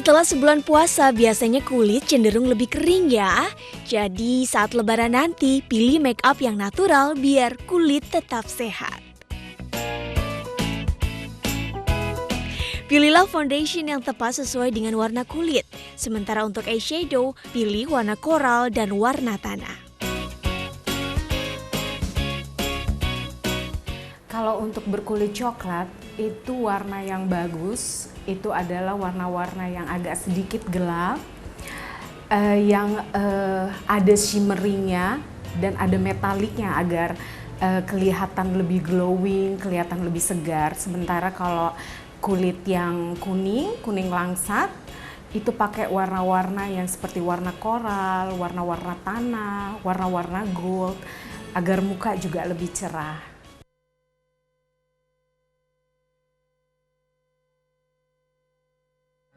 Setelah sebulan puasa, biasanya kulit cenderung lebih kering ya. Jadi saat lebaran nanti, pilih make up yang natural biar kulit tetap sehat. Pilihlah foundation yang tepat sesuai dengan warna kulit. Sementara untuk eyeshadow, pilih warna koral dan warna tanah. Kalau untuk berkulit coklat, itu warna yang bagus, itu adalah warna-warna yang agak sedikit gelap, yang ada shimmeringnya dan ada metaliknya agar kelihatan lebih glowing, kelihatan lebih segar. Sementara kalau kulit yang kuning langsat, itu pakai warna-warna yang seperti warna koral, warna-warna tanah, warna-warna gold, agar muka juga lebih cerah.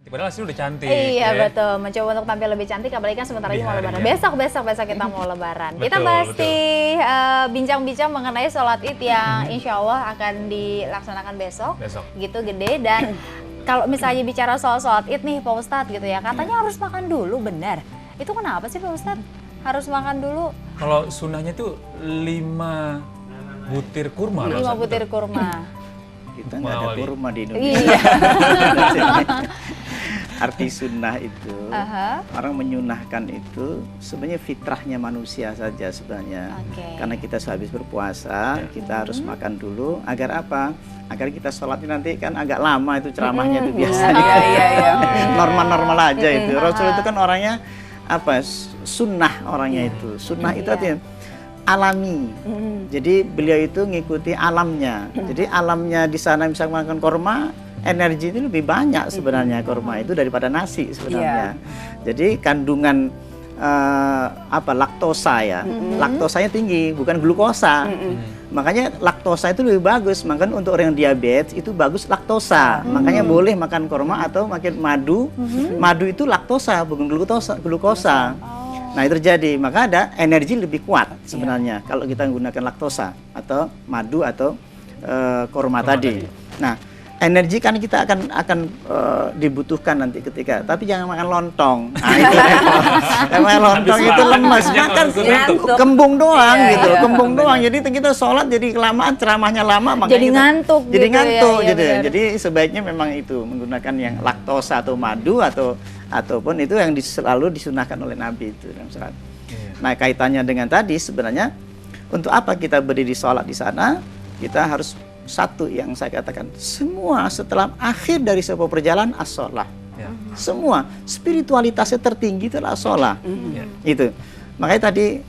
Padahal sih udah cantik. Iya ya. betul, mencoba untuk tampil lebih cantik, apalagi kan sebentar lagi mau lebaran. Besok kita mau lebaran. Kita Betul, pasti bincang-bincang mengenai sholat id yang insya Allah akan dilaksanakan besok. Gitu gede. Dan kalau misalnya bicara soal sholat id nih Pak Ustadz gitu ya, katanya harus makan dulu, benar? Itu kenapa sih Pak Ustadz? Harus makan dulu? Kalau sunnahnya tuh 5 butir kurma. 5 butir kurma. Kita nggak ada kurma di Indonesia. Iya. Arti sunnah itu, orang menyunahkan itu sebenarnya fitrahnya manusia saja sebenarnya. Karena kita sehabis berpuasa, kita harus makan dulu. Agar apa? Agar kita sholatnya nanti kan agak lama itu ceramahnya itu biasanya. Normal-normal aja itu. Rasul itu kan orangnya apa? Sunnah orangnya itu. Sunnah itu artinya alami. Jadi beliau itu ngikuti alamnya. Jadi alamnya di sana misalnya makan korma, energi itu lebih banyak sebenarnya korma itu daripada nasi sebenarnya. Jadi kandungan laktosa ya. Laktosanya tinggi, bukan glukosa. Makanya laktosa itu lebih bagus. Makanya untuk orang yang diabetes itu bagus laktosa. Makanya boleh makan korma atau makan madu. Madu itu laktosa, bukan glukosa. Nah itu terjadi, maka ada energi lebih kuat sebenarnya kalau kita menggunakan laktosa atau madu atau korma tadi. Nah energi kan kita akan dibutuhkan nanti ketika, tapi jangan makan lontong. Nah itu makan lontong itu lemas, makan kembung doang gitu, kembung doang. Jadi kita sholat jadi kelamaan, ceramahnya lama, makanya jadi ngantuk. Jadi gitu ngantuk ya, gitu. Jadi sebaiknya memang itu menggunakan yang laktosa atau madu ataupun itu yang selalu disunahkan oleh Nabi itu dalam sholat. Nah kaitannya dengan tadi sebenarnya untuk apa kita berdiri sholat di sana, kita harus satu yang saya katakan, semua setelah akhir dari sebuah perjalanan as-sholah. Semua spiritualitasnya tertinggi itulah as-sholah. Itu. Makanya tadi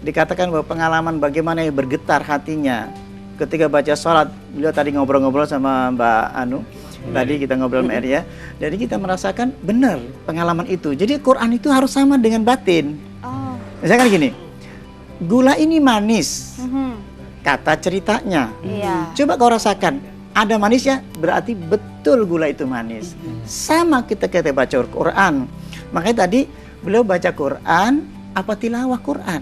dikatakan bahwa pengalaman bagaimana ya bergetar hatinya ketika baca sholat. Beliau tadi ngobrol-ngobrol sama Mbak Anu. Tadi kita ngobrol sama Eria. Jadi kita merasakan benar pengalaman itu. Jadi Quran itu harus sama dengan batin. Misalkan gini, gula ini manis. Kata ceritanya. Coba kau rasakan, ada manisnya berarti betul gula itu manis. Sama kita baca Quran. Makanya tadi beliau baca Quran, apa tilawah Quran.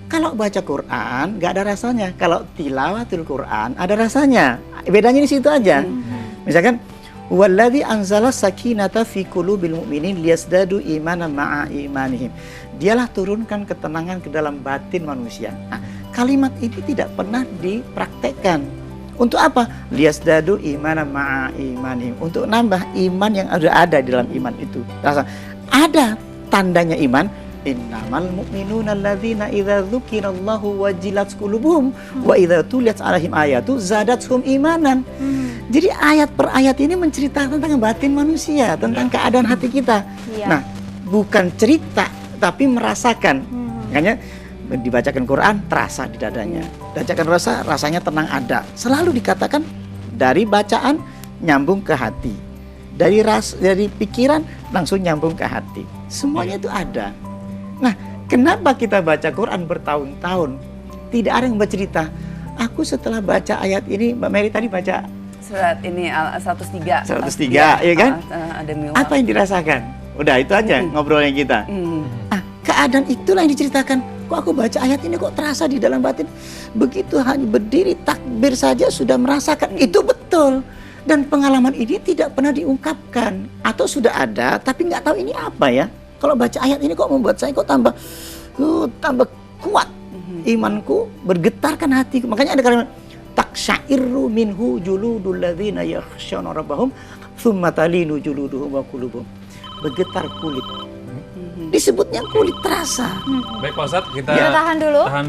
Kalau baca Quran nggak ada rasanya. Kalau tilawatul Quran ada rasanya. Bedanya di situ aja. Misalkan wallazi anzala sakinata fi qulubil mu'minin liyazdadu imanan ma'a imanihim. Dialah turunkan ketenangan ke dalam batin manusia. Nah, kalimat ini tidak pernah dipraktekkan. Untuk apa? Liyazdadu imanan ma'a imanihim. Untuk nambah iman yang ada di dalam iman itu. Ada tandanya iman. Innamal mu'minuna alladzina idza dzukirallahu wajilat qulubuhum wa idza tuliyat 'alaihim ayatu zadatuhum imanan. Jadi ayat per ayat ini menceritakan tentang batin manusia, tentang keadaan hati kita. Nah, bukan cerita tapi merasakan. Makanya dibacakan Quran terasa di dadanya. Bacakan rasanya tenang ada. Selalu dikatakan dari bacaan nyambung ke hati. Dari pikiran langsung nyambung ke hati. Semuanya itu ada. Nah, kenapa kita baca Quran bertahun-tahun? Tidak ada yang bercerita. Aku setelah baca ayat ini, Mbak Mary tadi baca surat ini 103. 103, ya kan? Apa yang dirasakan? Udah itu aja ngobrolnya kita. Keadaan itulah yang diceritakan. Kok aku baca ayat ini kok terasa di dalam batin? Begitu hanya berdiri takbir saja sudah merasakan. Itu betul. Dan pengalaman ini tidak pernah diungkapkan atau sudah ada tapi nggak tahu ini apa ya. Kalau baca ayat ini kok membuat saya kok tambah kuat imanku, bergetarkan hatiku. Makanya ada kalimat taksyairu minhu juludul ladzina yakhshawna rabbahum tsumma talinu juluduhum wa qulubuhum. Bergetar kulit. Disebutnya kulit terasa. Baik Pak Ustadz, kita tahan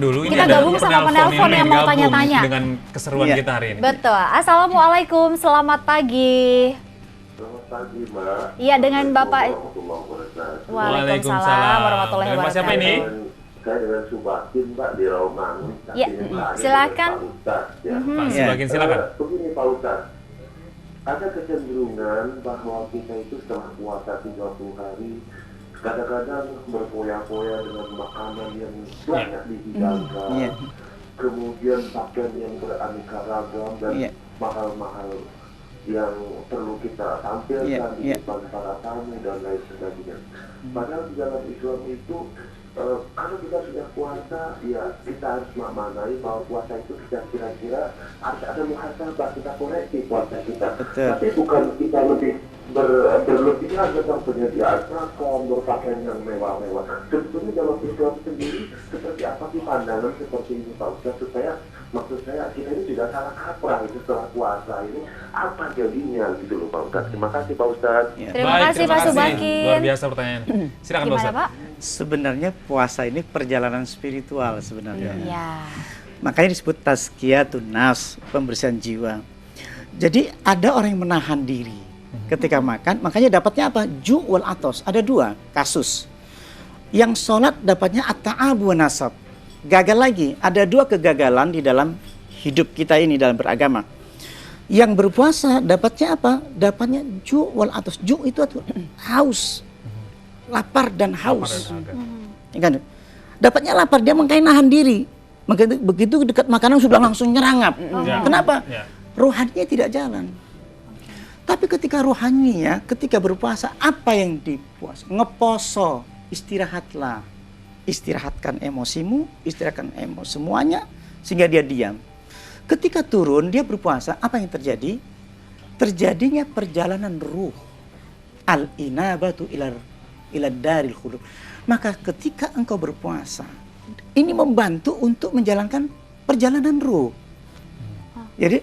dulu. Ini Kita ada gabung sama penelpon yang mau gabung tanya-tanya dengan keseruan kita hari ini. Betul. Assalamualaikum, selamat pagi. Selamat pagi, Mbak. Iya, dengan Bapak. Waalaikumsalam. Waalaikumsalam warahmatullahi Dengan Pak siapa wabarakatuh. ini? Saya dengan Subakin, Mbak, di Rawamangun. Ya, silakan. Pak Ustadz, ya. Pak Subakin, silakan. Begini Pak Ustadz, ada kecenderungan bahwa kita itu setelah puasa 30 hari, kadang-kadang berfoya-foya dengan makanan yang banyak dihidangkan, kemudian pakaian yang beraneka ragam dan mahal-mahal yang perlu kita tampilkan di depan para tamu dan lain sebagainya. Padahal di dalam Islam itu kalau kita sudah puasa, ya kita harus memaknai bahwa puasa itu kita kira-kira harus ada muhasabah, kita koreksi puasa kita. Tapi bukan kita lebih berlebihan tentang penyediaan makan, berpakaian yang mewah-mewah. Sebetulnya dalam Islam sendiri seperti apa sih pandangan seperti ini Pak Ustaz, supaya maksud saya kita ini tidak salah kaprah itu setelah puasa ini apa jadinya gitu loh Pak Ustaz. Terima kasih Pak Ustaz. Terima kasih Pak Subakin. Luar biasa pertanyaan. Silakan Pak Gimana Ustaz. Pak? Sebenarnya puasa ini perjalanan spiritual sebenarnya. Ya. Makanya disebut tazkiyatun nafs, pembersihan jiwa. Jadi ada orang yang menahan diri ketika makan, makanya dapatnya apa? Ju' wal atos. Ada dua kasus. Yang sholat dapatnya at-ta'ab wa nasab. Gagal lagi. Ada dua kegagalan di dalam hidup kita ini dalam beragama. Yang berpuasa dapatnya apa? Dapatnya ju' wal atos. Ju' itu haus. Lapar dan haus. Dapatnya lapar, dia makanya nahan diri. Begitu dekat makanan sudah langsung nyerangap. Kenapa? Rohaninya tidak jalan. Tapi ketika rohaninya, ketika berpuasa, apa yang dipuasa? Ngeposo, istirahatlah. Istirahatkan emosimu, istirahatkan emosi semuanya, sehingga dia diam. Ketika turun, dia berpuasa, apa yang terjadi? Terjadinya perjalanan ruh. Al-inabatu ila daril khulud. Maka ketika engkau berpuasa, ini membantu untuk menjalankan perjalanan ruh. Jadi,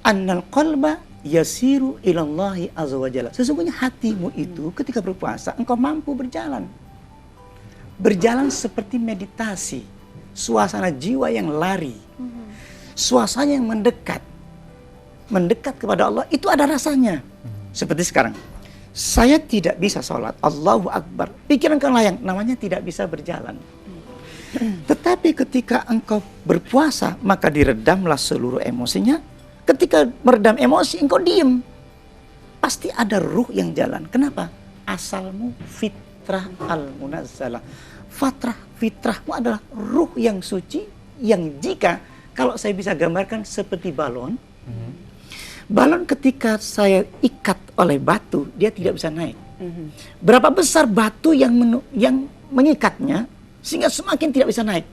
annal qalba yasiru ilallahi azza wa jalla. Sesungguhnya hatimu itu ketika berpuasa, engkau mampu berjalan. Berjalan seperti meditasi. Suasana jiwa yang lari. Suasana yang mendekat. Mendekat kepada Allah, itu ada rasanya. Seperti sekarang. Saya tidak bisa sholat, Allahu Akbar. Pikiran kau layang, namanya tidak bisa berjalan. Tetapi ketika engkau berpuasa, maka diredamlah seluruh emosinya. Ketika meredam emosi, engkau diem. Pasti ada ruh yang jalan. Kenapa? Asalmu fitrah al-munazzalah. Fitrahmu adalah ruh yang suci, yang jika, kalau saya bisa gambarkan seperti balon. Balon ketika saya ikat oleh batu, dia tidak bisa naik. Berapa besar batu yang mengikatnya, sehingga semakin tidak bisa naik.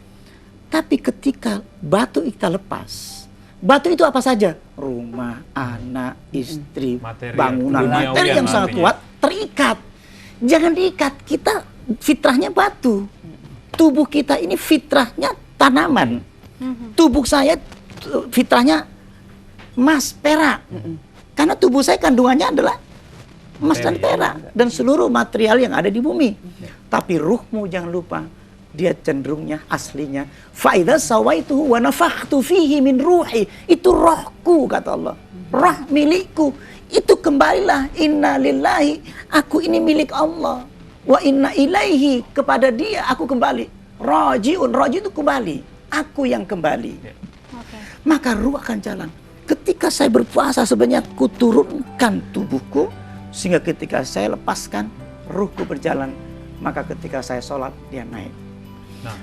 Tapi ketika batu kita lepas, batu itu apa saja? Rumah, anak, istri, bangunan, materi yang sangat kuat, terikat. Jangan diikat, kita fitrahnya batu. Tubuh kita ini fitrahnya tanaman. Tubuh saya fitrahnya emas, perak. Karena tubuh saya kandungannya adalah emas dan perak. Dan seluruh material yang ada di bumi. Tapi ruhmu jangan lupa, dia cenderungnya aslinya faidha sawaituhu wa nafakhtu fihi min ruhi, itu rohku kata Allah, roh milikku, itu kembalilah, inna lillahi, aku ini milik Allah, wa inna ilaihi, kepada dia aku kembali, rajiun, raji itu kembali, aku yang kembali. Maka ruh akan jalan. Ketika saya berpuasa sebenarnya ku turunkan tubuhku, sehingga ketika saya lepaskan ruhku berjalan, maka ketika saya sholat dia naik. Nah,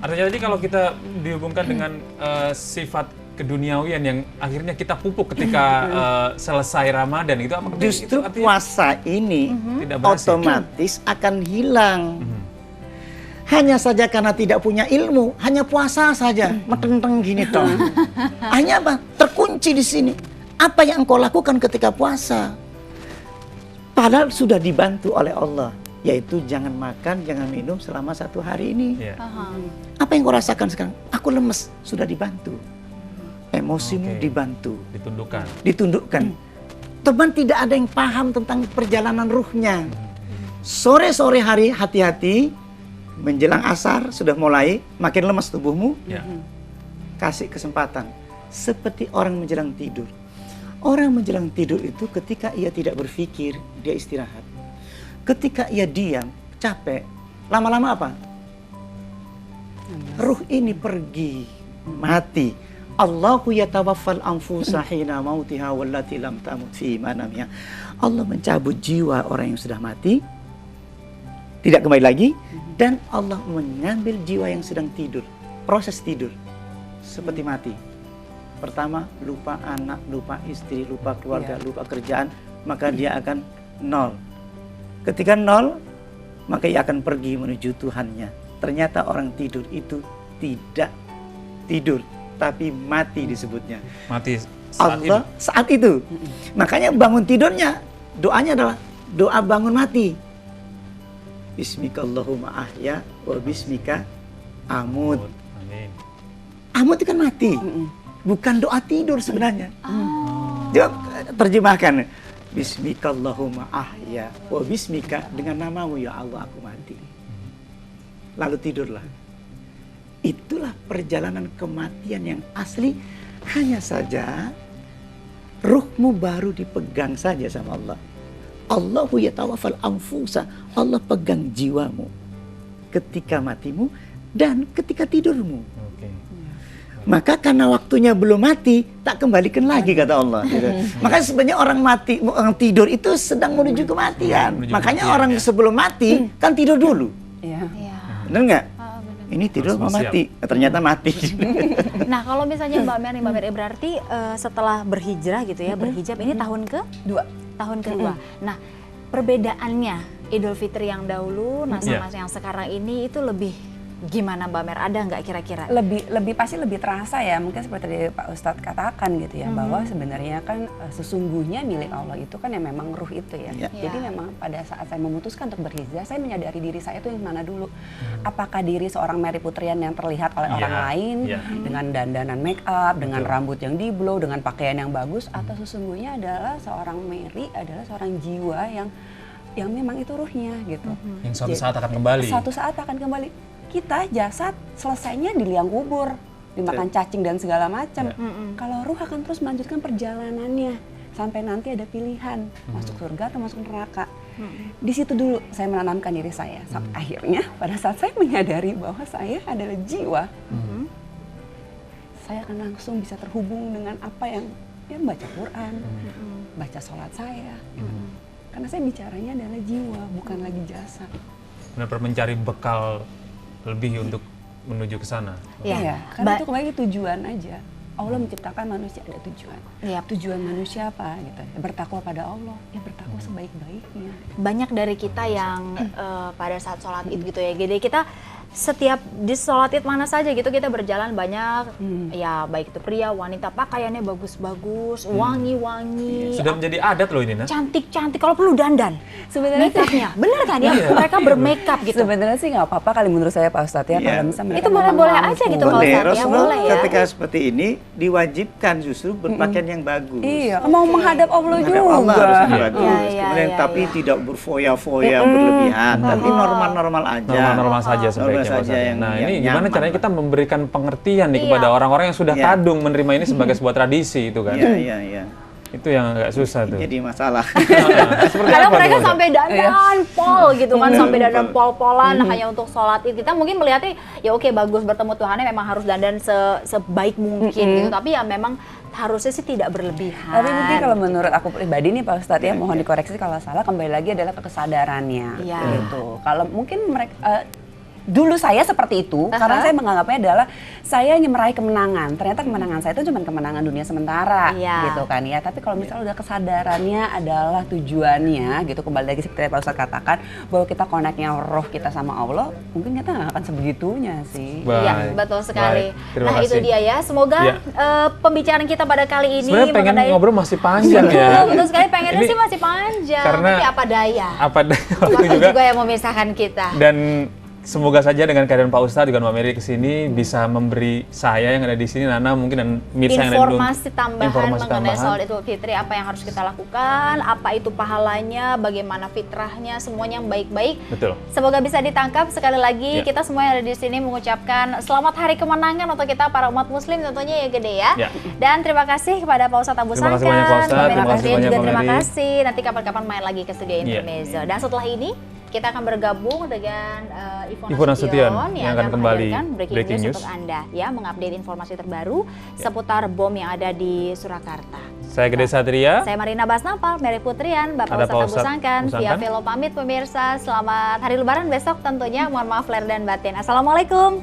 artinya jadi kalau kita dihubungkan dengan sifat keduniawian yang akhirnya kita pupuk ketika selesai Ramadan itu apa? Justru itu puasa ini otomatis akan hilang. Hanya saja karena tidak punya ilmu, hanya puasa saja, metenteng gini toh. Hanya apa? Terkunci di sini. apa yang engkau lakukan ketika puasa? Padahal sudah dibantu oleh Allah, yaitu jangan makan, jangan minum selama 1 hari ini. Apa yang kau rasakan sekarang? Aku lemes, sudah dibantu. Emosimu dibantu. Ditundukkan. Teman tidak ada yang paham tentang perjalanan ruhnya. Sore-sore hari hati-hati, menjelang asar sudah mulai makin lemas tubuhmu. Kasih kesempatan. Seperti orang menjelang tidur. Orang menjelang tidur itu ketika ia tidak berpikir, dia istirahat. Ketika ia diam, capek, lama-lama apa? Ruh ini pergi, mati. Allahu yatawaffal anfusa hina mautiha wallati lam tamut fi manamiha. Allah mencabut jiwa orang yang sudah mati, tidak kembali lagi, dan Allah mengambil jiwa yang sedang tidur. Proses tidur seperti mati. Pertama, lupa anak, lupa istri, lupa keluarga, lupa kerjaan, maka dia akan nol. Ketika nol, maka ia akan pergi menuju Tuhannya. Ternyata orang tidur itu tidak tidur, tapi mati disebutnya. Mati saat itu. Makanya bangun tidurnya, doanya adalah doa bangun mati. Bismikallahumma ahya wa bismika amut. Amut itu kan mati. Bukan doa tidur sebenarnya. Dia terjemahkan. Bismikallahumma ahya wa bismika, dengan namamu ya Allah aku mati. Lalu tidurlah. Itulah perjalanan kematian yang asli. Hanya saja ruhmu baru dipegang saja sama Allah. Allahu yatawaffal anfusa. Allah pegang jiwamu ketika matimu dan ketika tidurmu. Maka karena waktunya belum mati, tak kembalikan lagi kata Allah. Gitu. Makanya sebenarnya orang tidur itu sedang menuju kematian. Makanya orang sebelum mati kan tidur dulu. Benar nggak? Ini tidur mau mati, ternyata mati. Nah kalau misalnya Mbak Mary berarti setelah berhijrah gitu ya, berhijab ini tahun kedua. Nah perbedaannya Idul Fitri yang dahulu, sama yang sekarang ini itu lebih gimana Mbak Mer? Ada nggak kira-kira? Lebih pasti lebih terasa ya, mungkin seperti tadi Pak Ustadz katakan gitu ya, bahwa sebenarnya kan sesungguhnya milik Allah itu kan yang memang ruh itu ya. Jadi memang pada saat saya memutuskan untuk berhijrah, saya menyadari diri saya itu yang mana dulu. Apakah diri seorang Mary Putrian yang terlihat oleh orang lain dengan dandanan make up, dengan rambut yang di blow, dengan pakaian yang bagus, atau sesungguhnya adalah seorang Mary adalah seorang jiwa yang memang itu ruhnya gitu. Yang suatu saat akan kembali. Suatu saat akan kembali. Kita jasad selesainya di liang kubur, dimakan cacing dan segala macam. Kalau ruh akan terus melanjutkan perjalanannya sampai nanti ada pilihan masuk surga atau masuk neraka. Di situ dulu saya menanamkan diri saya. Akhirnya pada saat saya menyadari bahwa saya adalah jiwa, saya akan langsung bisa terhubung dengan apa yang baca Quran, baca sholat saya. Karena saya bicaranya adalah jiwa, bukan lagi jasad. Benar-benar mencari bekal lebih untuk menuju ke sana. Iya, karena itu kembali tujuan aja. Allah menciptakan manusia ada tujuan. Tujuan manusia apa gitu? Bertakwa pada Allah, bertakwa sebaik-baiknya. Banyak dari kita yang pada saat sholat id gitu ya, jadi kita setiap di sholat id mana saja gitu kita berjalan banyak, ya baik itu pria, wanita, pakaiannya bagus-bagus, wangi-wangi. Sudah menjadi adat loh ini, Nah. Cantik-cantik, kalau perlu dandan. Sebenarnya make-upnya, bener kan ya? Mereka bermake-up gitu. Sebenarnya sih nggak apa-apa kali menurut saya Pak Ustadz ya, kalau misalnya itu boleh-boleh aja gitu kalau Ustadz ya, boleh ya. Ketika seperti ini diwajibkan justru berpakaian yang bagus. Iya, mau menghadap Allah juga. Allah harus bagus. Kemudian tapi tidak berfoya-foya berlebihan, tapi normal-normal aja. Normal saja sebaiknya. Nah ini gimana caranya kita memberikan pengertian nih kepada orang-orang yang sudah kadung menerima ini sebagai sebuah tradisi itu kan? Iya. Itu yang agak susah tuh. Jadi masalah. Karena mereka sampai dandan pol gitu kan, sampai dandan pol-polan hanya untuk sholat id. Kita mungkin melihatnya ya oke bagus bertemu Tuhannya memang harus dandan sebaik mungkin gitu. Tapi ya memang harusnya sih tidak berlebihan. Tapi mungkin kalau menurut aku pribadi nih Pak Ustadz ya, mohon dikoreksi kalau salah, kembali lagi adalah ke kesadarannya gitu. Kalau mungkin mereka dulu saya seperti itu karena saya menganggapnya adalah saya ingin meraih kemenangan. Ternyata kemenangan saya itu cuma kemenangan dunia sementara gitu kan ya. Tapi kalau misalnya udah kesadarannya adalah tujuannya gitu, kembali lagi seperti Pak Ustadz katakan bahwa kita connect-nya roh kita sama Allah, mungkin kita nggak akan sebegitunya sih. Iya, betul sekali. Nah, itu dia ya. Semoga pembicaraan kita pada kali ini sebenarnya pengen ngobrol masih panjang ya. Betul sekali, pengennya sih masih panjang. Karena tapi apa daya? Waktu juga yang memisahkan kita. Dan semoga saja dengan kehadiran Pak Ustadz juga Mbak Mary kesini bisa memberi saya yang ada di sini, Nana mungkin dan Mirsa yang ada di informasi tambahan mengenai sholat Idul Fitri, apa yang harus kita lakukan, apa itu pahalanya, bagaimana fitrahnya, semuanya yang baik-baik. Betul. Semoga bisa ditangkap. Sekali lagi kita semua yang ada di sini mengucapkan selamat hari kemenangan untuk kita para umat muslim tentunya ya Gede ya. Dan terima kasih kepada Pak Ustadz Abu Sangkan. Terima kasih banyak Pak Ustadz. Terima kasih banyak juga Mbak terima Mary. kasih. Nanti kapan-kapan main lagi ke studio Intermezzo. Dan setelah ini kita akan bergabung dengan Ivon Nasution yang akan kembali breaking news untuk Anda ya, mengupdate informasi terbaru seputar bom yang ada di Surakarta. Saya Gede Satria. Saya Marina Basnapal, Mary Putrian, Bapak Ustadz Abu Sangkan. Via Velo pamit pemirsa, selamat hari Lebaran besok tentunya. Mohon maaf lahir dan batin. Assalamualaikum.